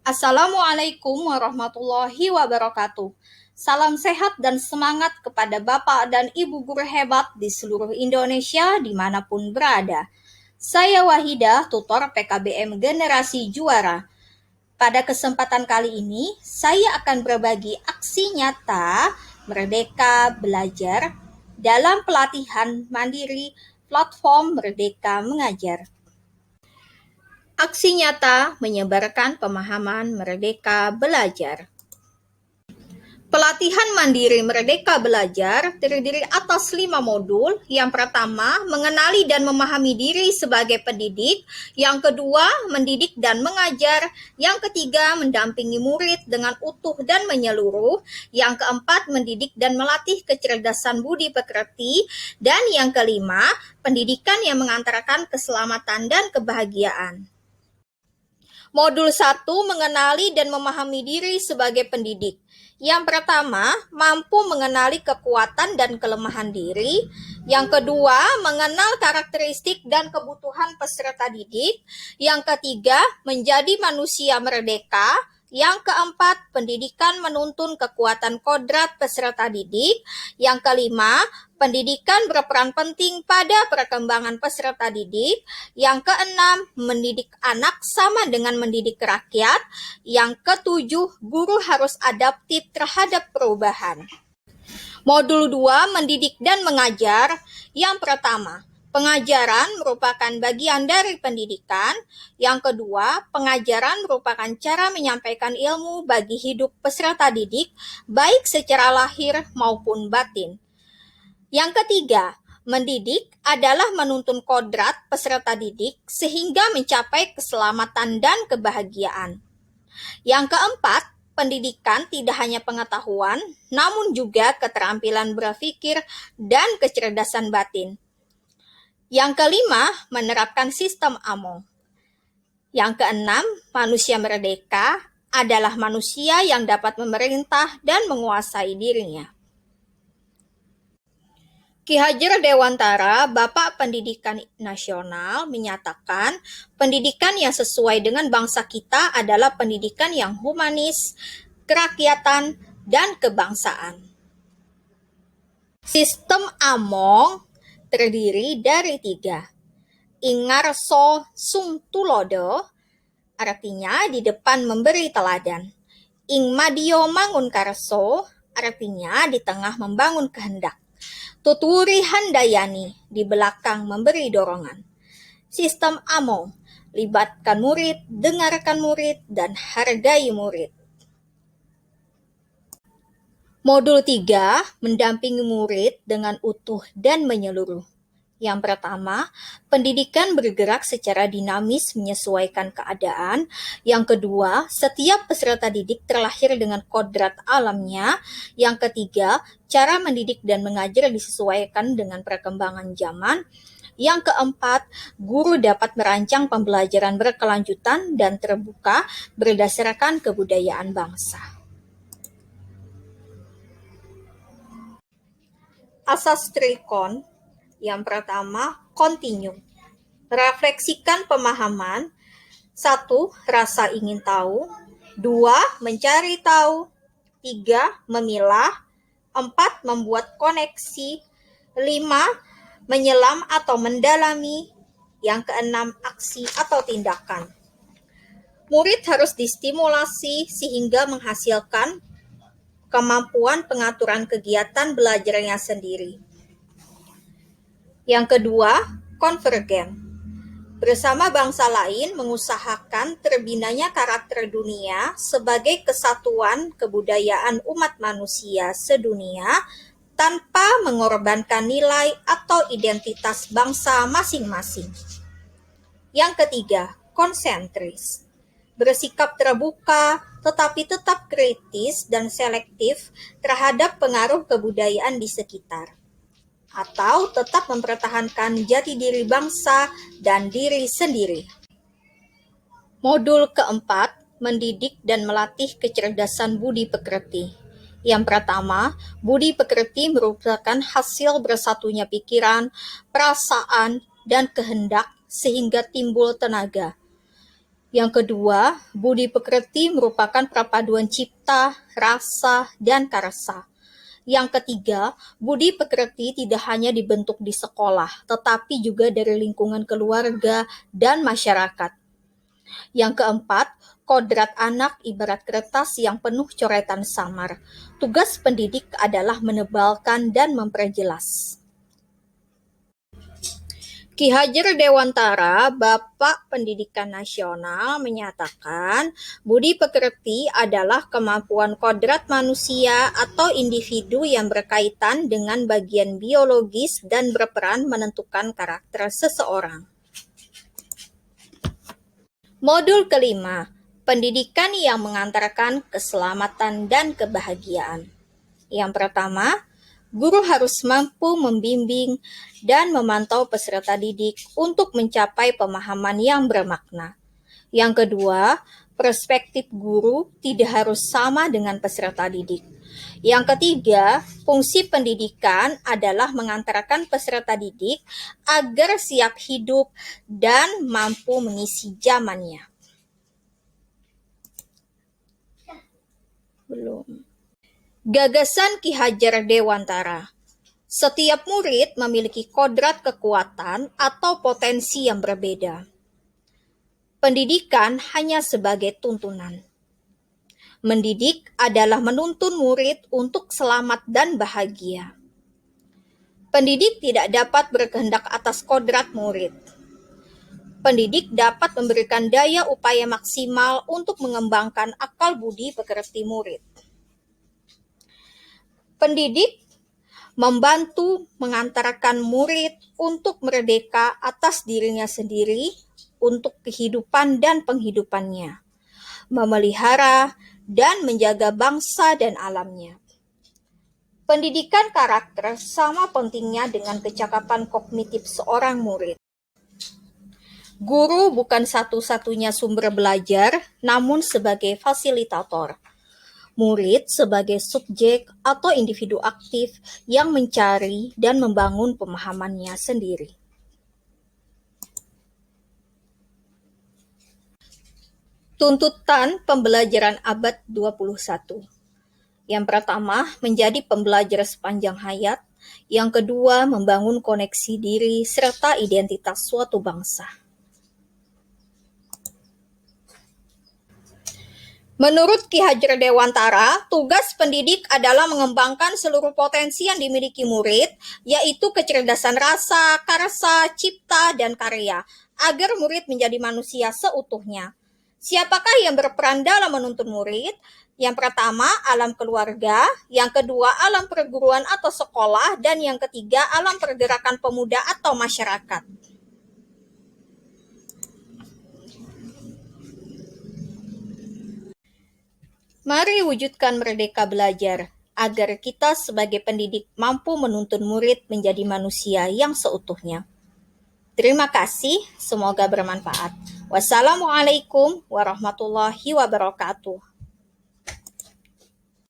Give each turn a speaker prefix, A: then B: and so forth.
A: Assalamualaikum warahmatullahi wabarakatuh. Salam sehat dan semangat kepada Bapak dan Ibu guru hebat di seluruh Indonesia dimanapun berada. Saya Wahidah, tutor PKBM Generasi Juara. Pada kesempatan kali ini, saya akan berbagi aksi nyata Merdeka Belajar dalam pelatihan mandiri platform Merdeka Mengajar. Aksi nyata menyebarkan pemahaman Merdeka Belajar. Pelatihan mandiri Merdeka Belajar terdiri atas 5 modul. Yang pertama, mengenali dan memahami diri sebagai pendidik. Yang kedua, mendidik dan mengajar. Yang ketiga, mendampingi murid dengan utuh dan menyeluruh. Yang keempat, mendidik dan melatih kecerdasan budi pekerti. Dan yang kelima, pendidikan yang mengantarkan keselamatan dan kebahagiaan. Modul 1, mengenali dan memahami diri sebagai pendidik. Yang pertama, mampu mengenali kekuatan dan kelemahan diri. Yang kedua, mengenal karakteristik dan kebutuhan peserta didik. Yang ketiga, menjadi manusia merdeka. Yang keempat, pendidikan menuntun kekuatan kodrat peserta didik. Yang kelima, pendidikan berperan penting pada perkembangan peserta didik. Yang keenam, mendidik anak sama dengan mendidik rakyat. Yang ketujuh, guru harus adaptif terhadap perubahan. Modul 2, mendidik dan mengajar. Yang pertama, pengajaran merupakan bagian dari pendidikan. Yang kedua, pengajaran merupakan cara menyampaikan ilmu bagi hidup peserta didik, baik secara lahir maupun batin. Yang ketiga, mendidik adalah menuntun kodrat peserta didik sehingga mencapai keselamatan dan kebahagiaan. Yang keempat, pendidikan tidak hanya pengetahuan, namun juga keterampilan berpikir dan kecerdasan batin. Yang kelima, menerapkan sistem AMO. Yang keenam, manusia merdeka adalah manusia yang dapat memerintah dan menguasai dirinya. Ki Hajar Dewantara, Bapak Pendidikan Nasional, menyatakan pendidikan yang sesuai dengan bangsa kita adalah pendidikan yang humanis, kerakyatan, dan kebangsaan. Sistem AMO terdiri dari 3. Ingarso Sung Tulodo, artinya di depan memberi teladan. Ing Madio Mangun Karso, artinya di tengah membangun kehendak. Tuturi Handayani, di belakang memberi dorongan. Sistem AMO, libatkan murid, dengarkan murid, dan hargai murid. Modul 3, mendampingi murid dengan utuh dan menyeluruh. Yang pertama, pendidikan bergerak secara dinamis menyesuaikan keadaan. Yang kedua, setiap peserta didik terlahir dengan kodrat alamnya. Yang ketiga, cara mendidik dan mengajar disesuaikan dengan perkembangan zaman. Yang keempat, guru dapat merancang pembelajaran berkelanjutan dan terbuka berdasarkan kebudayaan bangsa. Asas Trikon. Yang pertama, continue. Refleksikan pemahaman. 1. Rasa ingin tahu. 2. Mencari tahu. 3. Memilah. 4. Membuat koneksi. 5. Menyelam atau mendalami. Yang keenam, aksi atau tindakan. Murid harus distimulasi sehingga menghasilkan kemampuan pengaturan kegiatan belajarnya sendiri. Yang kedua, konvergen. Bersama bangsa lain mengusahakan terbinanya karakter dunia sebagai kesatuan kebudayaan umat manusia sedunia tanpa mengorbankan nilai atau identitas bangsa masing-masing. Yang ketiga, konsentris. Bersikap terbuka tetapi tetap kritis dan selektif terhadap pengaruh kebudayaan di sekitar, atau tetap mempertahankan jati diri bangsa dan diri sendiri. Modul keempat, mendidik dan melatih kecerdasan budi pekerti. Yang pertama, budi pekerti merupakan hasil bersatunya pikiran, perasaan, dan kehendak sehingga timbul tenaga. Yang kedua, budi pekerti merupakan perpaduan cipta, rasa, dan karsa. Yang ketiga, budi pekerti tidak hanya dibentuk di sekolah, tetapi juga dari lingkungan keluarga dan masyarakat. Yang keempat, kodrat anak ibarat kertas yang penuh coretan samar. Tugas pendidik adalah menebalkan dan memperjelas. Ki Hajar Dewantara, Bapak Pendidikan Nasional, menyatakan budi pekerti adalah kemampuan kodrat manusia atau individu yang berkaitan dengan bagian biologis dan berperan menentukan karakter seseorang. Modul kelima, pendidikan yang mengantarkan keselamatan dan kebahagiaan. Yang pertama, guru harus mampu membimbing dan memantau peserta didik untuk mencapai pemahaman yang bermakna. Yang kedua, perspektif guru tidak harus sama dengan peserta didik. Yang ketiga, fungsi pendidikan adalah mengantarkan peserta didik agar siap hidup dan mampu mengisi zamannya. Gagasan Ki Hajar Dewantara. Setiap murid memiliki kodrat kekuatan atau potensi yang berbeda. Pendidikan hanya sebagai tuntunan. Mendidik adalah menuntun murid untuk selamat dan bahagia. Pendidik tidak dapat berkehendak atas kodrat murid. Pendidik dapat memberikan daya upaya maksimal untuk mengembangkan akal budi pekerti murid. Pendidik membantu mengantarkan murid untuk merdeka atas dirinya sendiri untuk kehidupan dan penghidupannya, memelihara dan menjaga bangsa dan alamnya. Pendidikan karakter sama pentingnya dengan kecakapan kognitif seorang murid. Guru bukan satu-satunya sumber belajar, namun sebagai fasilitator. Murid sebagai subjek atau individu aktif yang mencari dan membangun pemahamannya sendiri. Tuntutan pembelajaran abad 21. Yang pertama, menjadi pembelajar sepanjang hayat. Yang kedua, membangun koneksi diri serta identitas suatu bangsa. Menurut Ki Hajar Dewantara, tugas pendidik adalah mengembangkan seluruh potensi yang dimiliki murid, yaitu kecerdasan rasa, karsa, cipta, dan karya, agar murid menjadi manusia seutuhnya. Siapakah yang berperan dalam menuntun murid? Yang pertama, alam keluarga, yang kedua, alam perguruan atau sekolah, dan yang ketiga, alam pergerakan pemuda atau masyarakat. Mari wujudkan merdeka belajar, agar kita sebagai pendidik mampu menuntun murid menjadi manusia yang seutuhnya. Terima kasih, semoga bermanfaat. Wassalamualaikum warahmatullahi wabarakatuh.